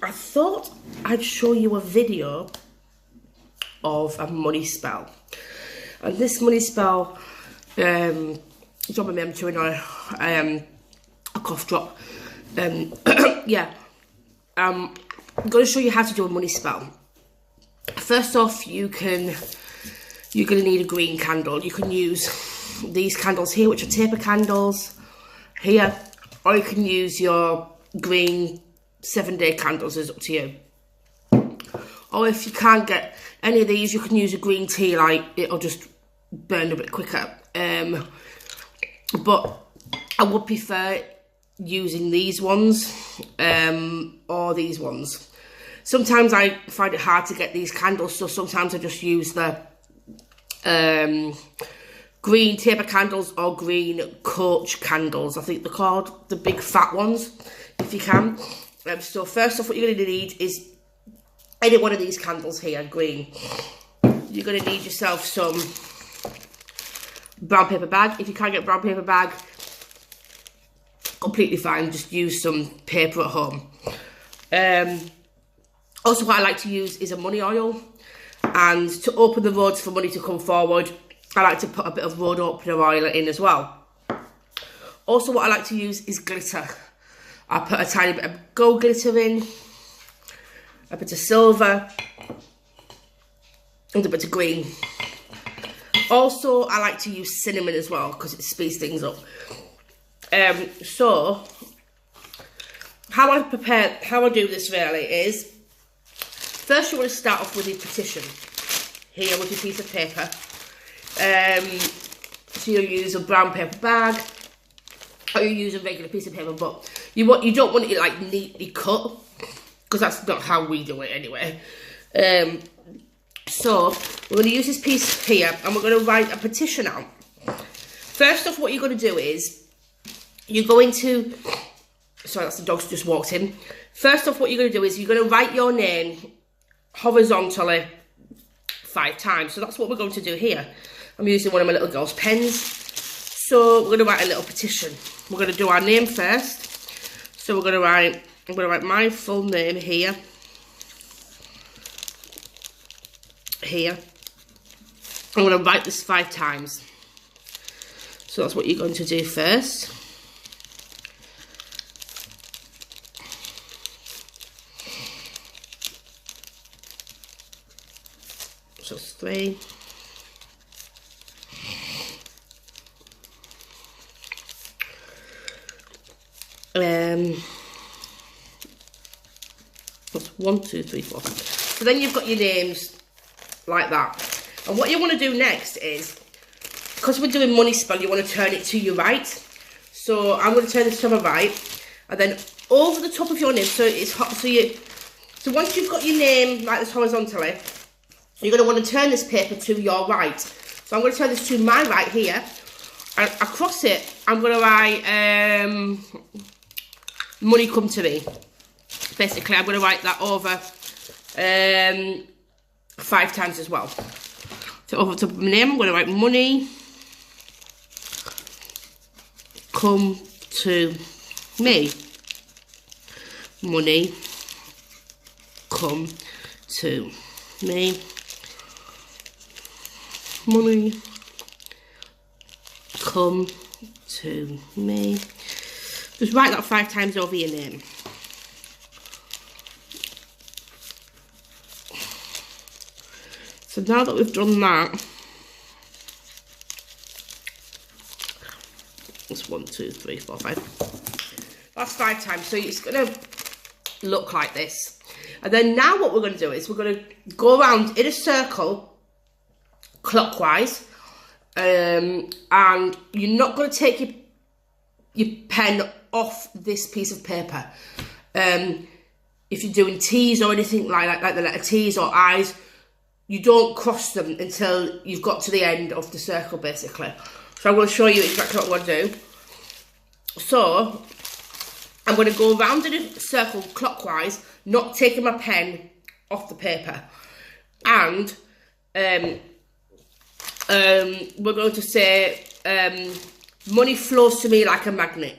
I thought I'd show you a video of a money spell. And this money spell, it's on my mem to a cough drop. Yeah, I'm going to show you how to do a money spell. First off, you're going to need a green candle. You can use these candles here, which are taper candles here, or you can use your green 7-day candles, is up to you. Or if you can't get any of these, you can use a green tea light. It'll just burn a bit quicker. But I would prefer using these ones or these ones. Sometimes I find it hard to get these candles, so sometimes I just use the green taper candles or green coach candles, I think they're called, the big fat ones, if you can. So first off, what you're going to need is any one of these candles here, green. You're going to need yourself some brown paper bag. If you can't get brown paper bag, completely fine, just use some paper at home. Also, what I like to use is a money oil, and to open the roads for money to come forward, I like to put a bit of road opener oil in as well. Also, what I like to use is glitter. I put a tiny bit of gold glitter in, a bit of silver, and a bit of green. Also, I like to use cinnamon as well because it speeds things up. So, how I do this really is, first you want to start off with your petition here with your piece of paper. So you'll use a brown paper bag, or you use a regular piece of paper, but you don't want it like neatly cut, because that's not how we do it anyway. So we're going to use this piece here, and we're going to write a petition out. First off, what you're going to do is you're going to, sorry, that's the dog's just walked in. First off, what you're going to do is you're going to write your name horizontally 5 times. So that's what we're going to do here. I'm using one of my little girl's pens. So we're going to write a little petition. We're going to do our name first. So I'm going to write my full name here. Here. I'm going to write this 5 times. So that's what you're going to do first. So it's 3. That's 1, 2, 3, 4. So then you've got your names like that. And what you want to do next is, because we're doing money spell, you want to turn it to your right. So I'm going to turn this to my right, and then over the top of your name. So it's hot. So once you've got your name like this horizontally, you're going to want to turn this paper to your right. So I'm going to turn this to my right here, and across it, I'm going to write money come to me. Basically, I'm going to write that over 5 times as well. So over the top of my name, I'm going to write money come to me. Money come to me. Money come to me. Just write that 5 times over your name. So now that we've done that, it's 1, 2, 3, 4, 5. That's 5 times. So it's going to look like this. And then now what we're going to do is we're going to go around in a circle clockwise, and you're not going to take your pen off this piece of paper. If you're doing T's or anything like the letter T's or I's, you don't cross them until you've got to the end of the circle, basically. So I'm going to show you exactly what I want to do. So I'm going to go around in a circle clockwise, not taking my pen off the paper. And we're going to say, money flows to me like a magnet.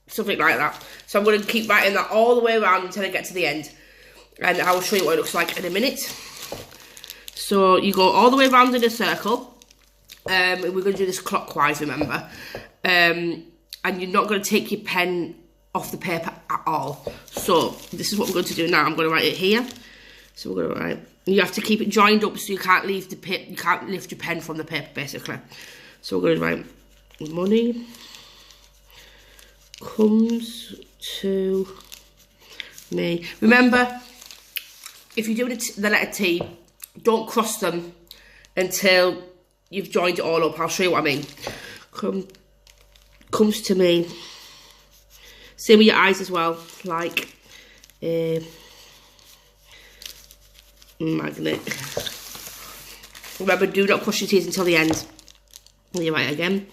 Something like that. So I'm going to keep writing that all the way around until I get to the end. and I will show you what it looks like in a minute. So you go all the way around in a circle. We're going to do this clockwise, remember. And you're not going to take your pen off the paper at all. So this is what we're going to do now. I'm going to write it here. So we're going to write. You have to keep it joined up so you can't leave the you can't lift your pen from the paper, basically. So we're going to write money comes to me. Remember, if you're doing the letter T, don't cross them until you've joined it all up. I'll show you what I mean. Comes to me. Same with your eyes as well, like a magnet. Remember, do not cross your T's until the end. And you write again.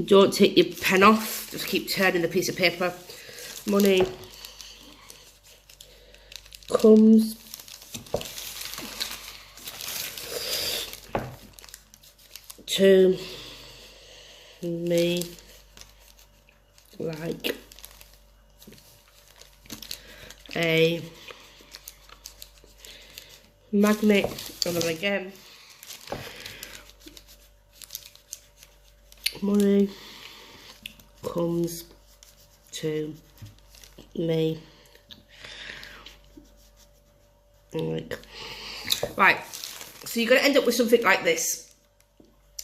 Don't take your pen off, just keep turning the piece of paper. Money comes to me like a magnet. And then again, money comes to me like, right, so you're going to end up with something like this,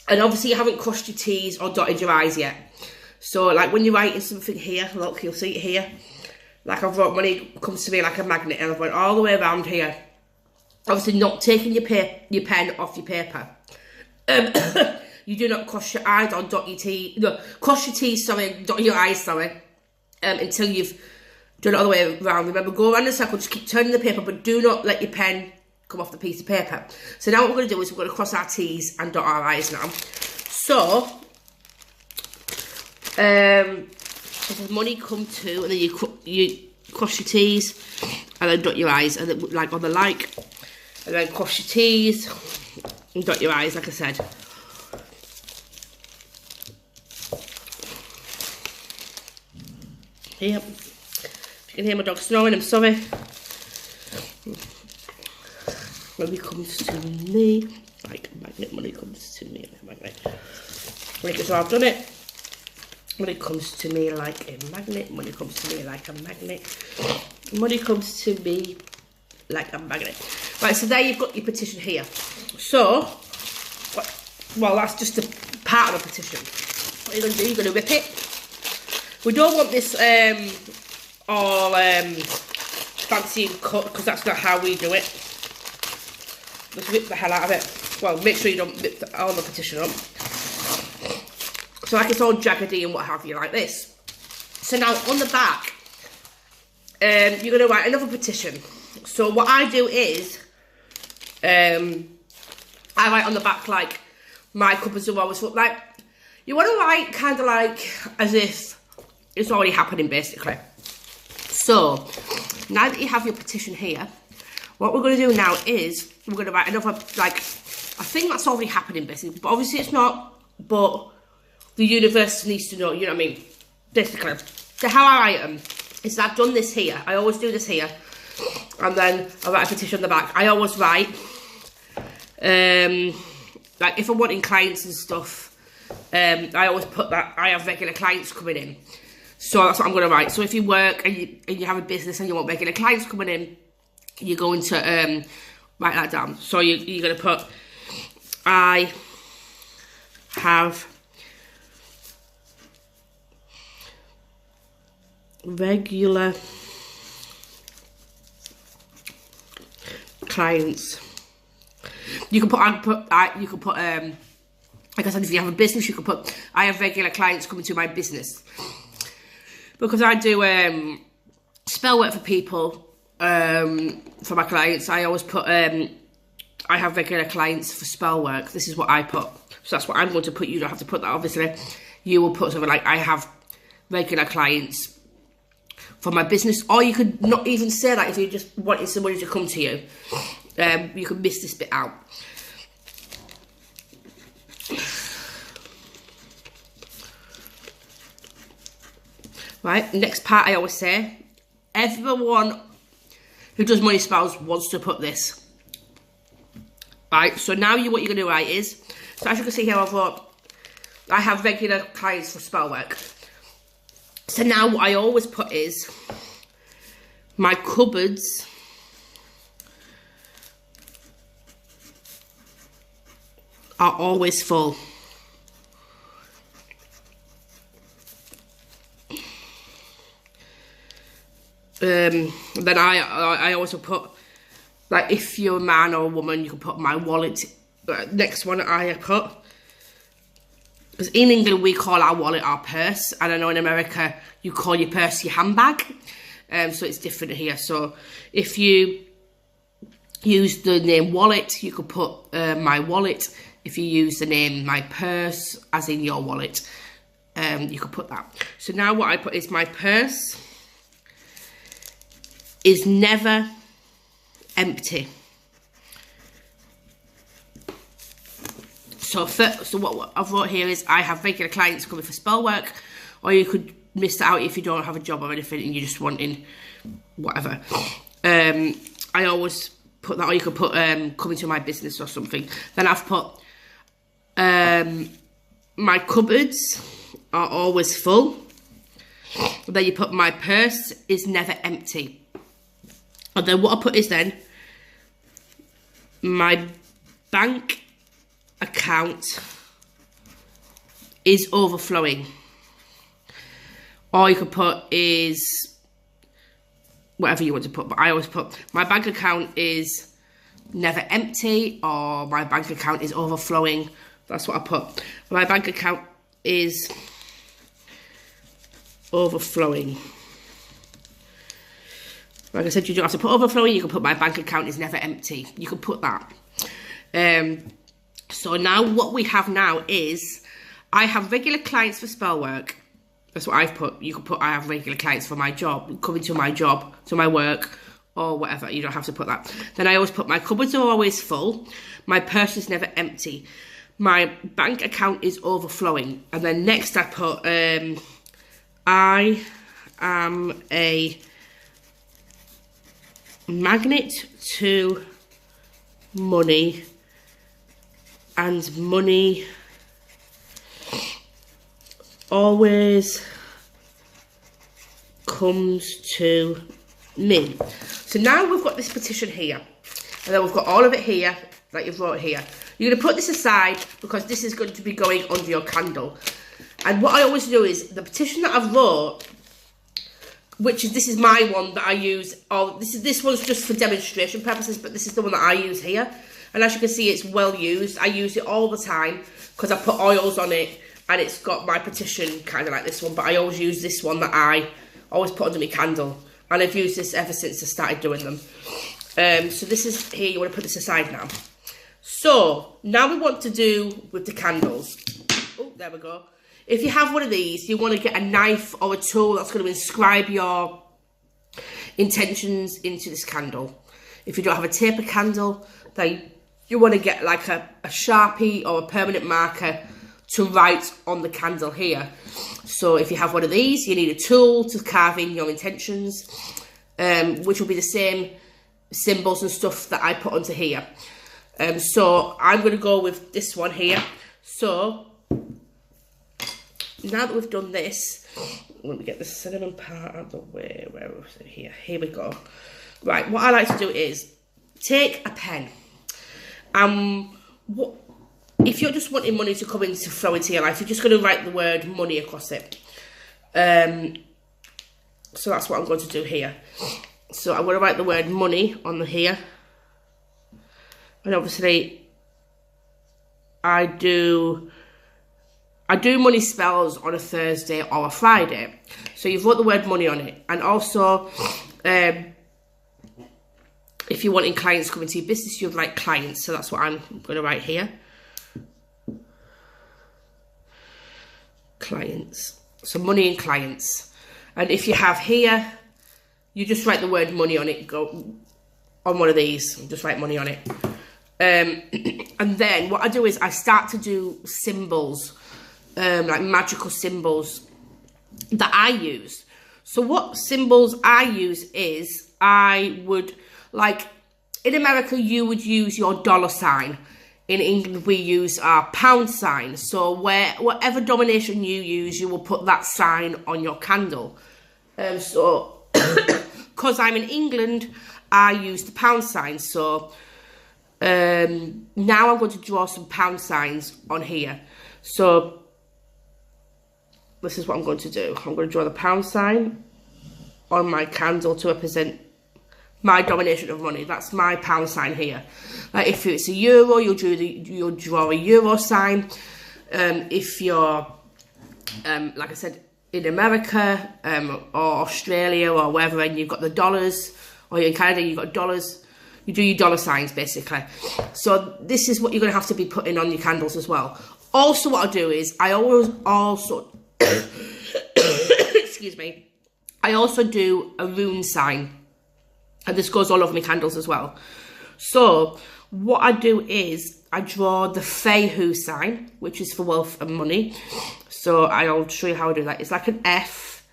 and obviously you haven't crossed your T's or dotted your I's yet. So like when you're writing something here, look, you'll see it here, like I've wrote money comes to me like a magnet, and I've went all the way around here, obviously not taking your pen off your paper. You do not cross your I's or dot your T. No, cross your T's, sorry, dot your I's, sorry, until you've done it all the way around. Remember, go around in a circle, just keep turning the paper, but do not let your pen come off the piece of paper. So now what we're going to do is we're going to cross our T's and dot our I's now. So, if money come to, and then you cross your T's and then dot your I's, and then like on the like, and then cross your T's and dot your I's, like I said. Yep. If you can hear my dog snoring, I'm sorry. Money comes to me like a magnet. Money comes to me like a magnet. So I've done it. Money comes to me like a magnet. Money comes to me like a magnet. Money comes to me like a magnet. Right, so there you've got your petition here. So, well, that's just a part of the petition. What you're going to do, you're going to rip it. We don't want this all fancy and cut, because that's not how we do it. Just rip the hell out of it. Well, make sure you don't rip all the petition up. So like it's all jaggedy and what have you, like this. So now on the back, you're going to write another petition. So what I do is, I write on the back like, my cupboards are always full. Like, you want to write kind of like as if it's already happening, basically. So, now that you have your petition here, what we're going to do now is, we're going to write another, like, a thing that's already happening, basically. But obviously it's not, but the universe needs to know, you know what I mean? Basically. So how I write them is I've done this here. I always do this here. And then I write a petition on the back. I always write, like, if I'm wanting clients and stuff, I always put that I have regular clients coming in. So that's what I'm going to write. So if you work and you have a business and you want regular clients coming in, you're going to write that down. So you're going to put, I have regular clients. You can put like I said, if you have a business, you can put, I have regular clients coming to my business. Because I do spell work for people, for my clients, I always put, I have regular clients for spell work. This is what I put. So that's what I'm going to put. You don't have to put that, obviously. You will put something like, I have regular clients for my business. Or you could not even say that if you just wanted somebody to come to you. You could miss this bit out. Right, next part I always say, everyone who does money spells wants to put this. Right, so now what you're going to write is, so as you can see here, I have regular clients for spell work. So now what I always put is, my cupboards are always full. Then I also put, like, if you're a man or a woman, you can put my wallet. Next one I put, because in England we call our wallet our purse, and I know in America you call your purse your handbag. So it's different here. So if you use the name wallet, you could put my wallet. If you use the name my purse, as in your wallet, you could put that. So now what I put is, my purse is never empty. So what I've wrote here is, I have regular clients coming for spell work, or you could miss that out if you don't have a job or anything and you're just wanting whatever. I always put that, or you could put coming to my business or something. Then I've put my cupboards are always full. And then you put, my purse is never empty. And then what I put is then, my bank account is overflowing. Or you could put is whatever you want to put, but I always put, my bank account is never empty, or my bank account is overflowing. That's what I put. My bank account is overflowing. Like I said, you don't have to put overflowing. You can put, my bank account is never empty. You can put that. So now what we have now is, I have regular clients for spell work. That's what I've put. You could put, I have regular clients for my job, coming to my job, to my work, or whatever. You don't have to put that. Then I always put, my cupboards are always full. My purse is never empty. My bank account is overflowing. And then next I put, I am a magnet to money, and money always comes to me. So now we've got this petition here, and then we've got all of it here that you've wrote here. You're going to put this aside because this is going to be going under your candle. And what I always do is, the petition that I've wrote, which is, this is my one that I use, or this one's just for demonstration purposes, but this is the one that I use here. And as you can see, it's well used. I use it all the time because I put oils on it, and it's got my petition kind of like this one, but I always use this one that I always put under my candle, and I've used this ever since I started doing them. So this is here, you want to put this aside now. So now we want to do with the candles. Oh, there we go. If you have one of these, you want to get a knife or a tool that's going to inscribe your intentions into this candle. If you don't have a taper candle, then you want to get like a Sharpie or a permanent marker to write on the candle here. So if you have one of these, you need a tool to carve in your intentions, which will be the same symbols and stuff that I put onto here. So I'm going to go with this one here. So now that we've done this, let me get the cinnamon part out of the way. Where was it? Here we go. Right, what I like to do is take a pen. If you're just wanting money to come in, to flow into your life, you're just going to write the word money across it. So that's what I'm going to do here. So I'm going to write the word money on the here. And obviously, I do money spells on a Thursday or a Friday. So you've wrote the word money on it. And also, if you're wanting clients coming to your business, you'd write clients. So that's what I'm going to write here. Clients. So money and clients. And if you have here, you just write the word money on it. Go on one of these. Just write money on it. And then what I do is I start to do symbols, like magical symbols that I use. So what symbols I use is, I would Like, in America, you would use your dollar sign. In England, we use our pound sign. So whatever denomination you use, you will put that sign on your candle. So, because I'm in England, I use the pound sign. So, now I'm going to draw some pound signs on here. So, this is what I'm going to do. I'm going to draw the pound sign on my candle to represent my domination of money. That's my pound sign here. Like if it's a euro, you'll draw a euro sign. If you're, like I said, in America or Australia or wherever, and you've got the dollars, or you're in Canada, you've got dollars, you do your dollar signs basically. So this is what you're going to have to be putting on your candles as well. Also, what I do is I always also excuse me, I also do a rune sign, and this goes all over my candles as well. So what I do is I draw the Fehu sign, which is for wealth and money. So I'll show you how I do that. It's like an F.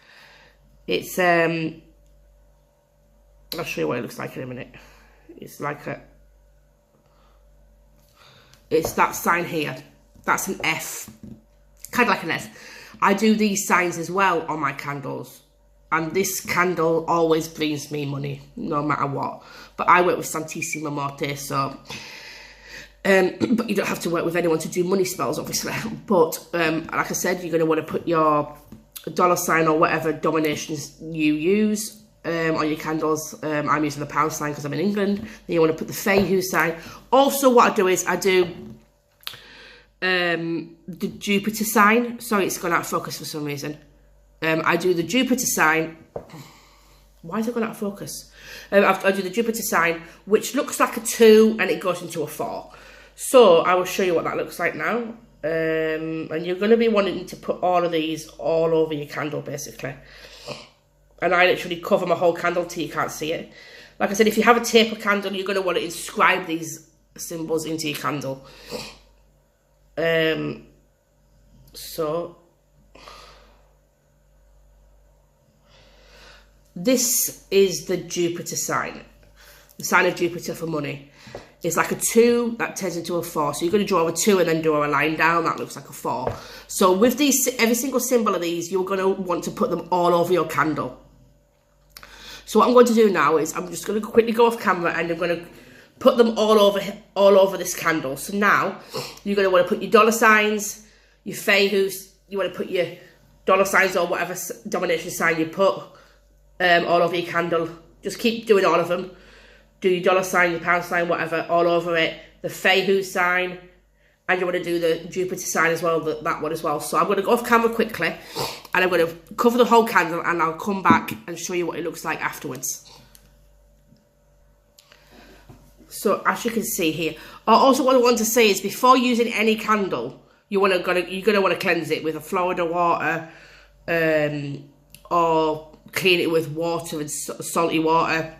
It's I'll show you what it looks like in a minute. It's like it's that sign here. That's an F, kind of like an S. I do these signs as well on my candles. And this candle always brings me money, no matter what. But I work with Santissima Morte, so... but you don't have to work with anyone to do money spells, obviously. But, like I said, you're going to want to put your dollar sign or whatever denominations you use on your candles. I'm using the pound sign because I'm in England. Then you want to put the Fehu sign. Also, what I do is I do the Jupiter sign. Sorry, it's gone out of focus for some reason. I do the Jupiter sign. Why is it gone out of focus? I do the Jupiter sign, which looks like a 2 and it goes into a 4. So I will show you what that looks like now. And you're going to be wanting to put all of these all over your candle, basically. And I literally cover my whole candle till you can't see it. Like I said, if you have a taper candle, you're going to want to inscribe these symbols into your candle. So... this is the Jupiter sign, the sign of Jupiter for money. It's like a 2 that turns into a 4. So you're going to draw a 2 and then draw a line down. That looks like a 4. So with these, every single symbol of these, you're going to want to put them all over your candle. So what I'm going to do now is I'm just going to quickly go off camera and I'm going to put them all over this candle. So now you're going to want to put your dollar signs, your Fehus. You want to put your dollar signs or whatever domination sign you put. All over your candle. Just keep doing all of them. Do your dollar sign, your pound sign, whatever, all over it. The Fehu sign. And you want to do the Jupiter sign as well, that one as well. So I'm going to go off camera quickly. And I'm going to cover the whole candle. And I'll come back and show you what it looks like afterwards. So as you can see here. Also what I want to say is before using any candle, you're going to want to cleanse it with a Florida water. Or... clean it with water and salty water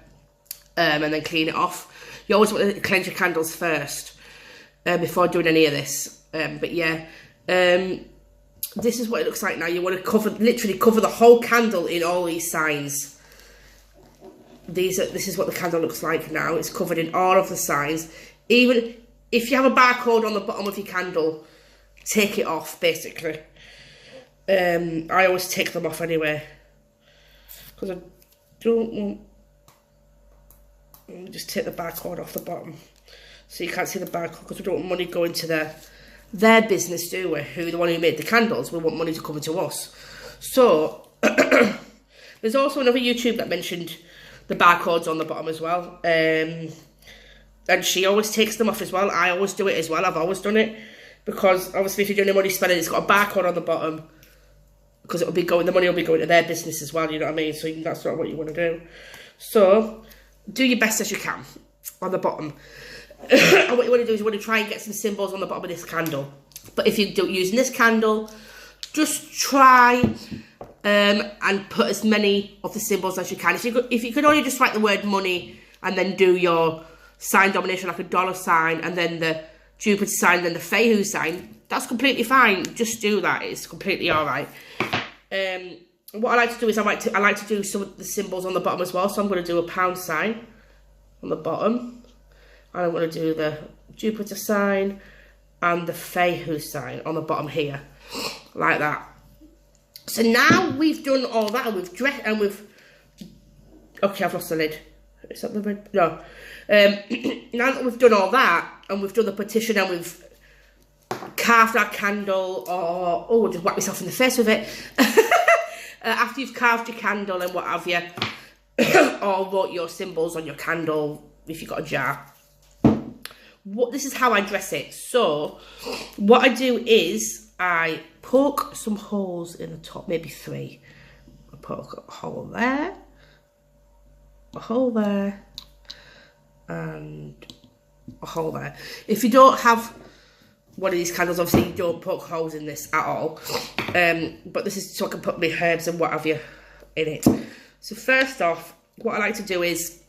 and then clean it off. You always want to cleanse your candles first before doing any of this. But yeah, this is what it looks like now. You want to literally cover the whole candle in all these signs. This is what the candle looks like now. It's covered in all of the signs. Even if you have a barcode on the bottom of your candle, take it off basically. I always take them off anyway. Because I don't want... just take the barcode off the bottom. So you can't see the barcode because we don't want money going to their business, do we? Who the one who made the candles. We want money to come to us. So, there's also another YouTube that mentioned the barcodes on the bottom as well. And she always takes them off as well. I always do it as well. I've always done it. Because obviously if you're doing a money spelling, it's got a barcode on the bottom. Because the money will be going to their business as well, you know what I mean? So that's not what you want to do. So, do your best as you can on the bottom. And what you want to do is you want to try and get some symbols on the bottom of this candle. But if you're using this candle, just try and put as many of the symbols as you can. If you could only just write the word money and then do your sign domination like a dollar sign and then the Jupiter sign, then the Fehu sign, that's completely fine. Just do that. It's completely all right. What I like to do is I like to do some of the symbols on the bottom as well. So I'm going to do a pound sign on the bottom. And I'm going to do the Jupiter sign and the Fehu sign on the bottom here, like that. So now we've done all that, and we've dressed, and we've... Okay, I've lost the lid. Is that the red? No. Now that we've done all that, and we've done the petition, and we've carved our candle, or... Oh, I'll just whack myself in the face with it. After you've carved your candle and what have you, or wrote your symbols on your candle, if you've got a jar. This is how I dress it. So, what I do is, I poke some holes in the top, maybe 3. I poke a hole there, a hole there, and a hole there. If you don't have one of these candles, obviously you don't poke holes in this at all. But this is so I can put my herbs and what have you in it. So first off, what I like to do is,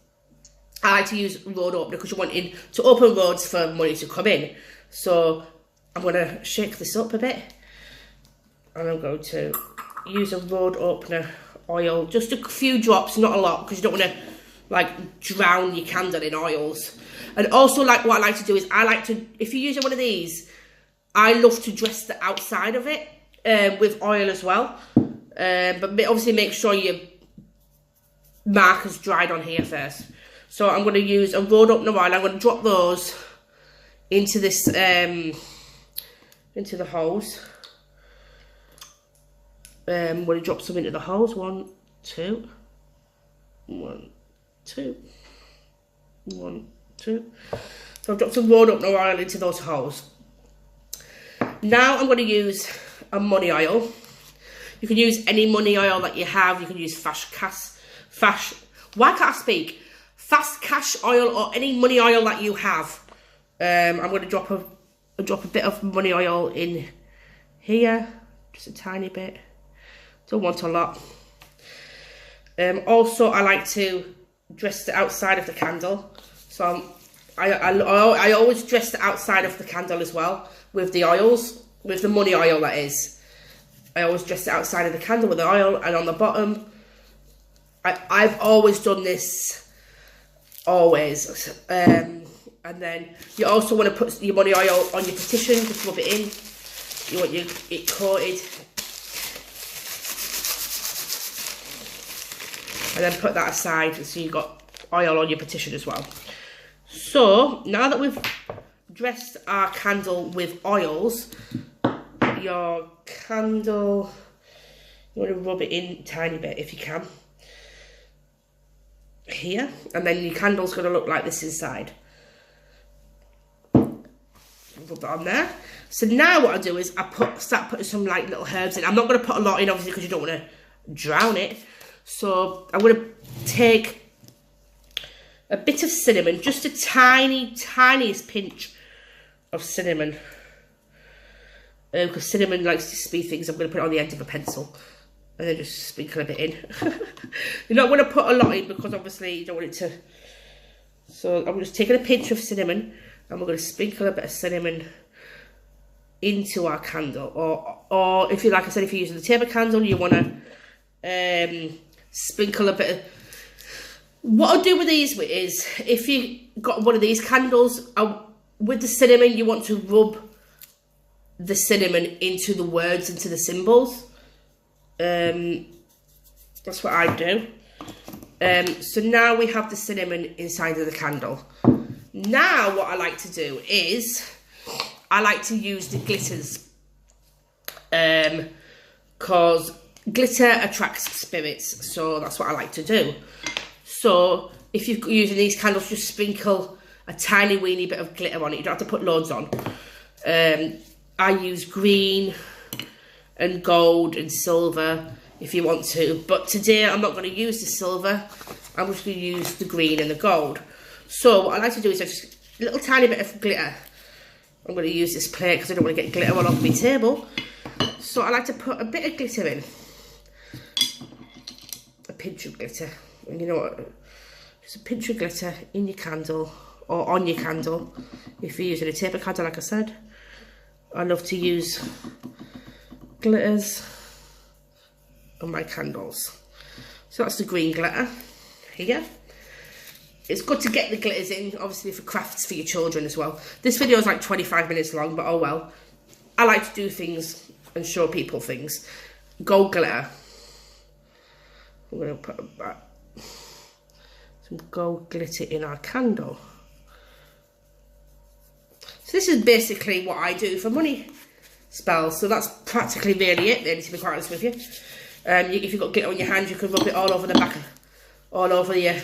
I like to use road opener because you're wanting to open roads for money to come in. So I'm going to shake this up a bit. And I'm going to use a road opener oil. Just a few drops, not a lot, because you don't want to like drown your candle in oils. And also, like, what I like to do is, I like to, if you're using one of these, I love to dress the outside of it with oil as well. But obviously make sure your marker's dried on here first. So I'm going to use a road opener oil. I'm going to drop those into this, into the holes. I'm going to drop some into the holes. 1, 2. 1, 2. 1, 2. So I've dropped some road opener oil into those holes. Now I'm going to use a money oil. You can use any money oil that you have. You can use fast cash oil, or any money oil that you have. I'm going to drop a bit of money oil in here, just a tiny bit. Don't want a lot. Also, I like to dress the outside of the candle. So I always dress the outside of the candle as well with the oils, with the money oil that is. I always dress the outside of the candle with the oil, and on the bottom, I've always done this. Always. And then you also want to put your money oil on your petition, just rub it in. You want it coated. And then put that aside, so you've got oil on your petition as well. So, now that we've dressed our candle with oils, your candle, you want to rub it in a tiny bit if you can. Here, and then your candle's going to look like this inside. Rub that on there. So now what I do is I start putting some like little herbs in. I'm not going to put a lot in, obviously, because you don't want to drown it. So I'm going to take a bit of cinnamon, just a tiniest pinch of cinnamon. Because cinnamon likes to speed things, I'm going to put it on the end of a pencil. And then just sprinkle a bit in. You're not going to put a lot in, because obviously you don't want it to... So I'm just taking a pinch of cinnamon, and we're going to sprinkle a bit of cinnamon into our candle. Or if you, like I said, if you're using the table candle, you want to sprinkle a bit of... What I'll do with these is, if you got one of these candles, with the cinnamon, you want to rub the cinnamon into the words, into the symbols. That's what I do. So now we have the cinnamon inside of the candle. Now what I like to do is, I like to use the glitters. Because glitter attracts spirits, so that's what I like to do. So if you're using these candles, just sprinkle a tiny weeny bit of glitter on it. You don't have to put loads on. I use green and gold and silver if you want to, but today I'm not going to use the silver. I'm just going to use the green and the gold. So what I like to do is just a little tiny bit of glitter. I'm going to use this plate because I don't want to get glitter all over my table. So I like to put a bit of glitter in, a pinch of glitter, and you know what, just a pinch of glitter in your candle, or on your candle if you're using a taper candle. Like I said, I love to use glitters on my candles. So that's the green glitter here. it's good to get the glitters in, obviously for crafts for your children as well. This video is like 25 minutes long, but oh well. I like to do things and show people things. Gold glitter. I'm going to put some gold glitter in our candle. So this is basically what I do for money spells. So that's practically really it, really, to be quite honest with you. If you've got glitter on your hands, you can rub it all over the back, all over your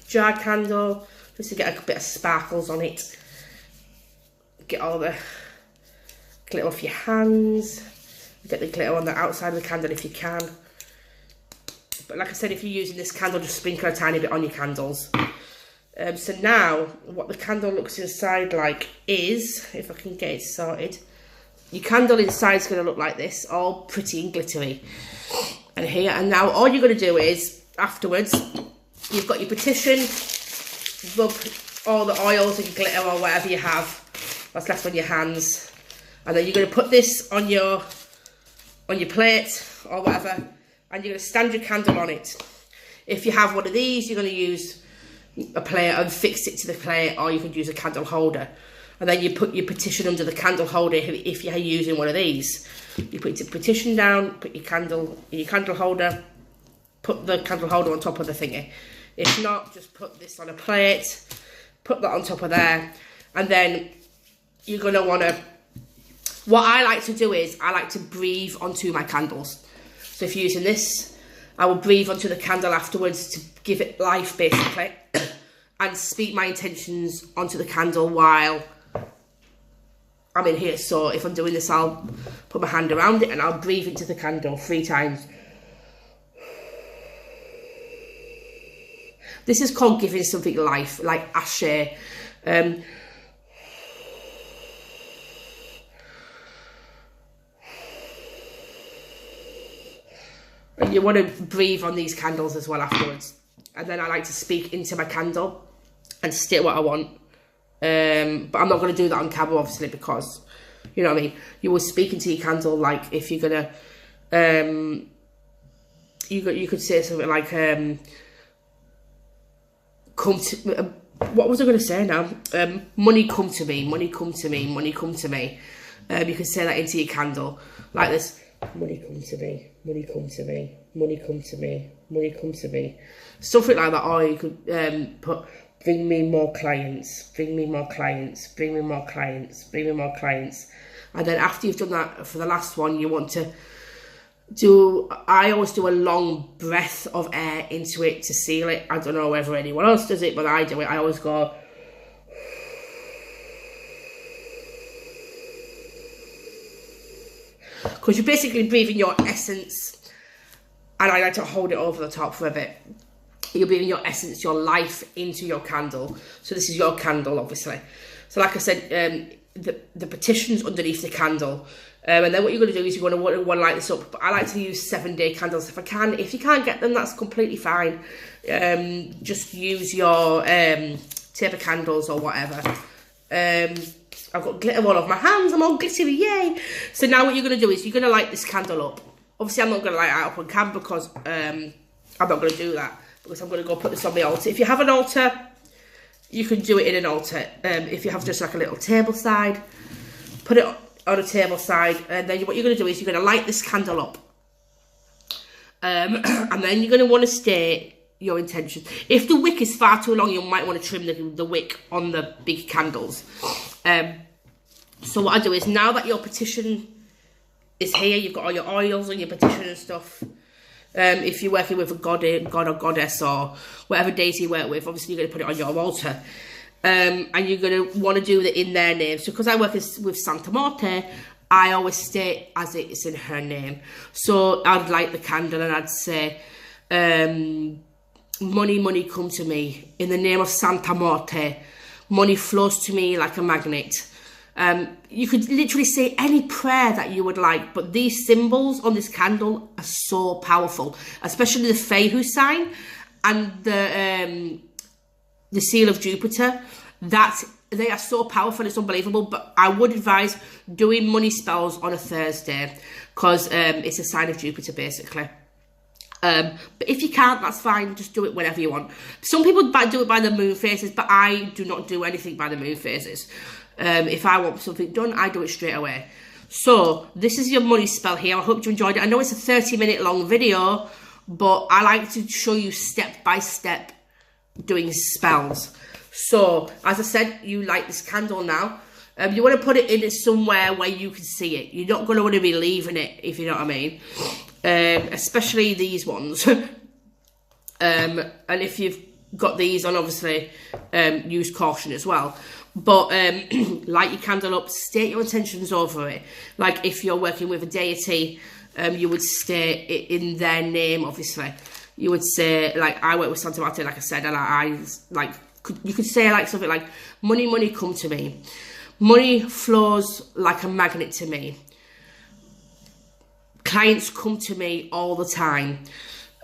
jar candle, just to get a bit of sparkles on it. Get all the glitter off your hands. Get the glitter on the outside of the candle if you can. But like I said, if you're using this candle, just sprinkle a tiny bit on your candles. So now, what the candle looks inside like is, if I can get it sorted, your candle inside is going to look like this, all pretty and glittery. And here, and now all you're going to do is, afterwards, you've got your petition, rub all the oils and glitter or whatever you have that's left on your hands. And then you're going to put this on your plate or whatever, and you're going to stand your candle on it. If you have one of these, you're going to use a plate and fix it to the plate, or you could use a candle holder. And then you put your petition under the candle holder if you're using one of these. You put your petition down, put your candle in your candle holder, put the candle holder on top of the thingy. If not, just put this on a plate, put that on top of there, and then you're going to want to, what I like to do is, I like to breathe onto my candles. So if you're using this, I will breathe onto the candle afterwards to give it life, basically, and speak my intentions onto the candle while I'm in here. So if I'm doing this, I'll put my hand around it and I'll breathe into the candle 3 times. This is called giving something life, like ashe. And you want to breathe on these candles as well afterwards. And then I like to speak into my candle and state what I want. But I'm not going to do that on camera, obviously, because, you know what I mean, you will speak into your candle, like, if you're going to, you could say something like, come to, what was I going to say now? Money come to me, money come to me, money come to me. You can say that into your candle, like this, money come to me, money come to me, money come to me, money come to me. Something like that, or you could put, bring me more clients, bring me more clients, bring me more clients, bring me more clients. And then after you've done that, for the last one, you want to do, I always do a long breath of air into it to seal it. I don't know whether anyone else does it, but I do it. I always go, because you're basically breathing your essence, and I like to hold it over the top for a bit. You're breathing your essence, your life into your candle. So this is your candle, obviously. So like I said, the petition's underneath the candle. And then what you're going to do is you're going to want to light this up. But I like to use 7-day candles if I can. If you can't get them, that's completely fine. Just use your taper candles or whatever. I've got glitter all over my hands. I'm all glittery, yay. So now what you're going to do is you're going to light this candle up. Obviously, I'm not going to light it up on camera because I'm not going to do that. Because I'm going to go put this on the altar. If you have an altar, you can do it in an altar. If you have just like a little table side, put it on a table side, and then what you're going to do is you're going to light this candle up. And then you're going to want to state your intention. If the wick is far too long, you might want to trim the wick on the big candles. So what I do is, now that your petition is here, you've got all your oils and your petition and stuff. If you're working with a god or goddess or whatever deity you work with, obviously you're going to put it on your altar. And you're going to want to do it in their name. So because I work with Santa Morte, I always state as it's in her name. So I'd light the candle and I'd say, money, money come to me. In the name of Santa Morte, money flows to me like a magnet. You could literally say any prayer that you would like, but these symbols on this candle are so powerful, especially the Fehu sign and the seal of Jupiter. They are so powerful, it's unbelievable. But I would advise doing money spells on a Thursday because it's a sign of Jupiter, basically. But if you can't, that's fine. Just do it whenever you want. Some people do it by the moon phases, but I do not do anything by the moon phases. If I want something done, I do it straight away. So this is your money spell here. I hope you enjoyed it. I know it's a 30-minute long video, but I like to show you step by step doing spells. So as I said, you light this candle now. You want to put it in somewhere where you can see it. You're not going to want to be leaving it, if you know what I mean. Especially these ones. And if you've got these on, obviously, use caution as well. But light your candle up, state your intentions over it. Like if you're working with a deity, you would state it in their name, obviously. You would say, like, I work with Santa Marta, like I said, and you could say like something like, money, money, come to me. Money flows like a magnet to me. Clients come to me all the time.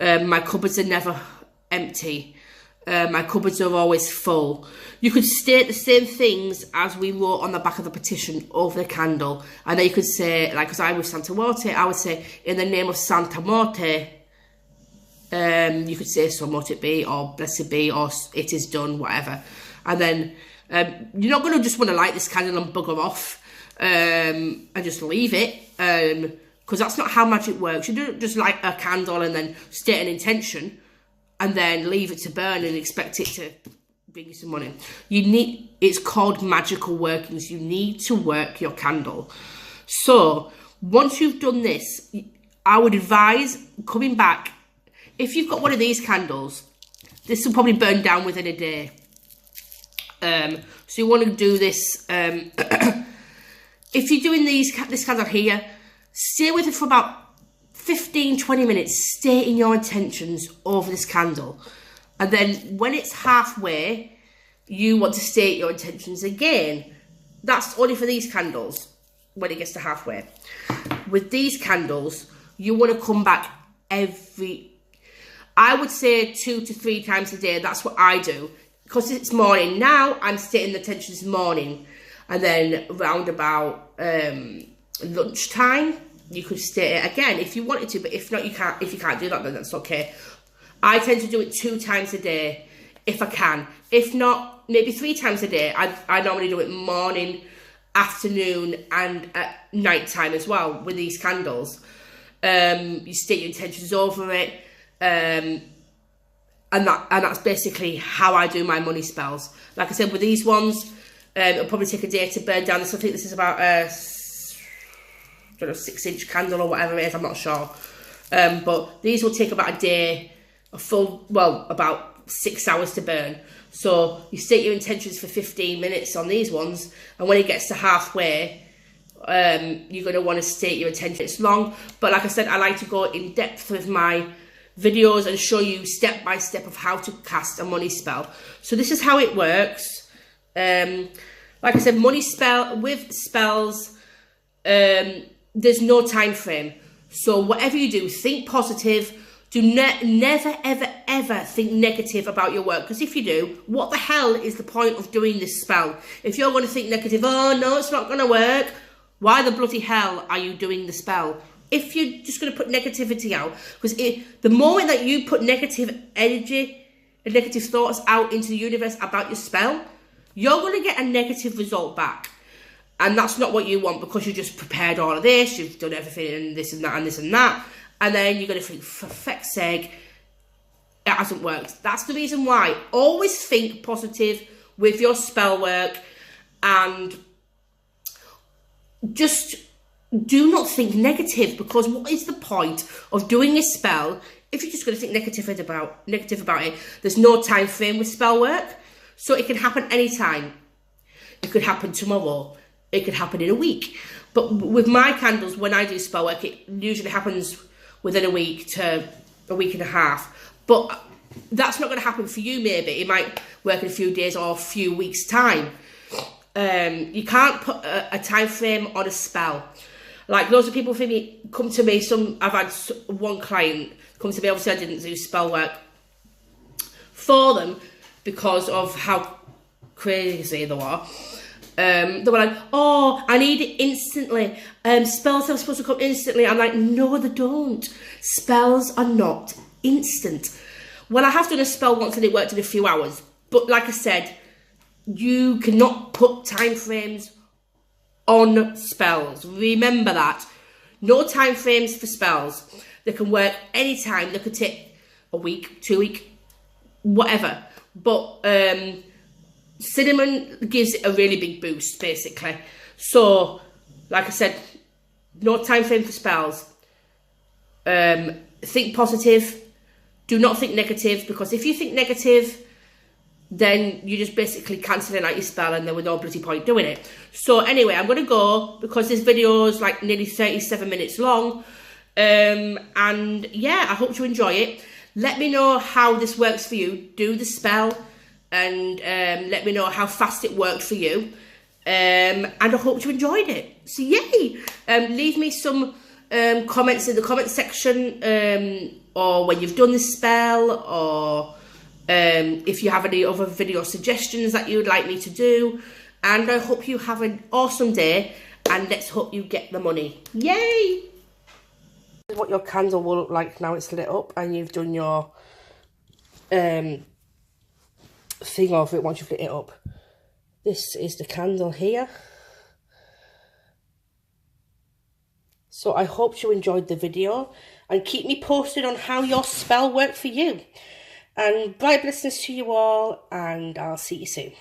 My cupboards are never empty. My cupboards are always full. You could state the same things as we wrote on the back of the petition over the candle. And then you could say, like, because I was Santa Morte, I would say, in the name of Santa Morte, you could say, so mote it be, or blessed be, or it is done, whatever. And then you're not going to just want to light this candle and bugger off and just leave it, because that's not how magic works. You don't just light a candle and then state an intention and then leave it to burn and expect it to bring you some money. It's called magical workings. You need to work your candle. So once you've done this, I would advise coming back. If you've got one of these candles, this will probably burn down within a day. So you want to do this. If you're doing this candle here, stay with it for about 15-20 minutes, stating your intentions over this candle. And then when it's halfway, you want to state your intentions again. That's only for these candles, when it gets to halfway. With these candles, you want to come back I would say 2 to 3 times a day. That's what I do. Because it's morning now, I'm stating the intentions morning. And then round about lunchtime, you could state it again if you wanted to, but if not, you can't. If you can't do that, then that's okay. I tend to do it 2 times a day if I can. If not, maybe 3 times a day. I normally do it morning, afternoon, and at night time as well with these candles. You state your intentions over it, and that's basically how I do my money spells. Like I said, with these ones, it'll probably take a day to burn down. So I think this is about a 6-inch candle or whatever it is, I'm not sure. But these will take about a day, about 6 hours to burn. So you state your intentions for 15 minutes on these ones, and when it gets to halfway, you're going to want to state your intention. It's long, but like I said, I like to go in depth with my videos and show you step by step of how to cast a money spell. So this is how it works. Like I said, money spell with spells, there's no time frame. So whatever you do, think positive. Do never, ever, ever think negative about your work. Because if you do, what the hell is the point of doing this spell? If you're going to think negative, oh no, it's not going to work, why the bloody hell are you doing the spell? If you're just going to put negativity out, because the moment that you put negative energy and negative thoughts out into the universe about your spell, you're going to get a negative result back. And that's not what you want, because you just prepared all of this, you've done everything and this and that and this and that. And then you're going to think, for feck's sake, it hasn't worked. That's the reason why. Always think positive with your spell work, and just do not think negative, because what is the point of doing a spell if you're just going to think negative about it? There's no time frame with spell work, so it can happen anytime. It could happen tomorrow. It could happen in a week. But with my candles, when I do spell work, it usually happens within a week to a week and a half. But that's not going to happen for you, maybe. It might work in a few days or a few weeks' time. You can't put a time frame on a spell. Like, loads of people come to me. I've had one client come to me. Obviously, I didn't do spell work for them because of how crazy they were. They were like, oh, I need it instantly. Spells are supposed to come instantly. I'm like, no, they don't. Spells are not instant. Well, I have done a spell once and it worked in a few hours. But like I said, you cannot put time frames on spells. Remember that. No time frames for spells. They can work anytime. They could take a week, 2 weeks, whatever. But cinnamon gives it a really big boost, basically. So, like I said, no time frame for spells. Think positive. Do not think negative, because if you think negative, then you just basically cancelling out your spell and there was no bloody point doing it. So anyway, I'm going to go, because this video is like nearly 37 minutes long. And yeah, I hope you enjoy it. Let me know how this works for you. Do the spell and let me know how fast it worked for you. And I hope you enjoyed it. So yay! Leave me some comments in the comment section, or when you've done the spell, or if you have any other video suggestions that you would like me to do. And I hope you have an awesome day, and let's hope you get the money. Yay! This is what your candle will look like now it's lit up and you've done your thing over it once you've lit it up. This is the candle here. So I hope you enjoyed the video, and keep me posted on how your spell worked for you. And bright blessings to you all, and I'll see you soon.